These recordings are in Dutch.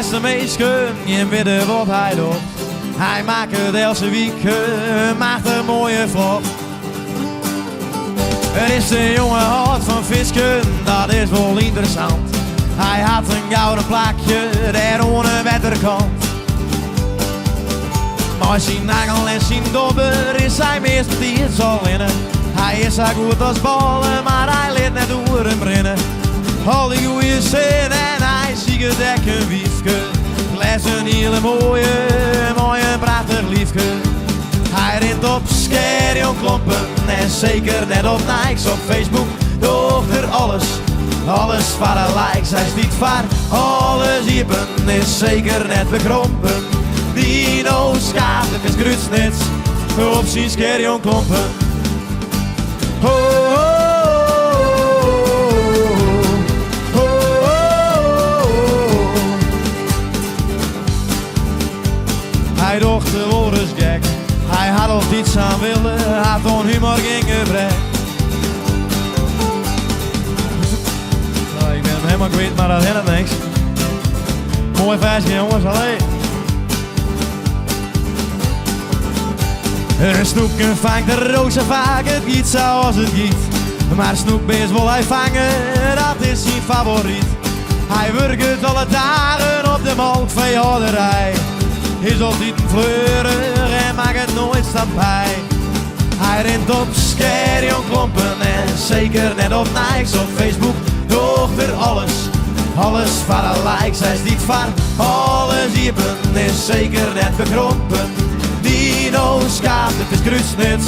beste meisje, je weet wat hij doet. Hij maakt het elke week, maakt een mooie vlog. Het is de jonge hart van Fisken, dat is wel interessant. Hij had een gouden plakje, daar ohne wetterkant. Maar zijn nagel en zijn dobber is hij meestal die het zal winnen. Hij is zo goed als ballen, maar hij leert net door hem rennen. Al die goeie zin en hij ziet het echt een wiefke. Les een hele mooie, prachtig liefke. Hij rint op Scherjon klompen en zeker net op Nikes op Facebook. Docht er alles voor de likes. Hij stiet vaar, alles hiepen is zeker net bekrompen. Dino schaat, het is grutsnits, op zijn Scherjon klompen. Oh, oh, oh, oh, oh, oh. Hij docht de woorden gek. Hij had al iets aan willen, had on humor ging gebrek. Nou, ik ben hem helemaal kwijt, maar dat hindert niks. Mooi feestje jongens, allee. Een snoepje vangt de rozen vaak, het giet zoals het giet. Maar snoepbeest wil hij vangen, dat is zijn favoriet. Hij werkt alle dagen op de melkveehouderij. Is altijd een fleurig en maakt het nooit stampij. Hij rent op Scherjon klompen en zeker net op Nikes op Facebook. Docht er alles voor de likes. Hij is niet van alles hiepen, is zeker net bekrompen. Dino schaap, het is kruisnits,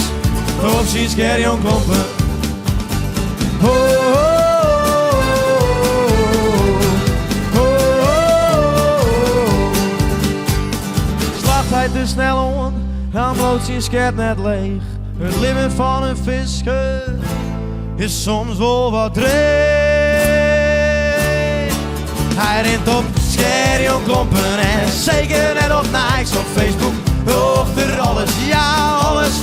op zijn Scherjon klompen. Oh, oh, oh, oh, oh. Slacht hij te snel om, dan bloot zijn scherp net leeg. Het leven van een visje is soms wel wat dreig. Hij rent op Scherjon klompen en zeker net op Nikes op Facebook. Docht er alles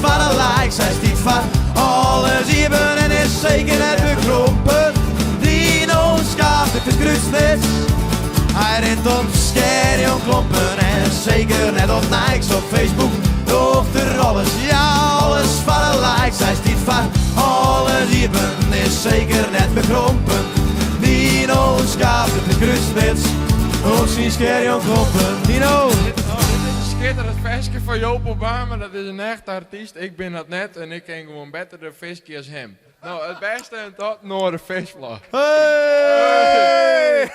van de likes. Hij stiet van alles hierbij en is zeker net bekrompen. Dino schaaft, het is kruisnits. Hij rent op Scherjon klompen en zeker net op Nikes op Facebook. Docht er alles van de likes. Hij stiet van alles hierbij is zeker net bekrompen. Dino schaaft, het is kruisnits. Op zijn Scherjon klompen. Dino! Schitterend feestje van Joop Obama, dat is een echt artiest. Ik ben dat net en ik ken gewoon beter de feestje als hem. Nou, het beste en tot Noord de feestvlag. Hey!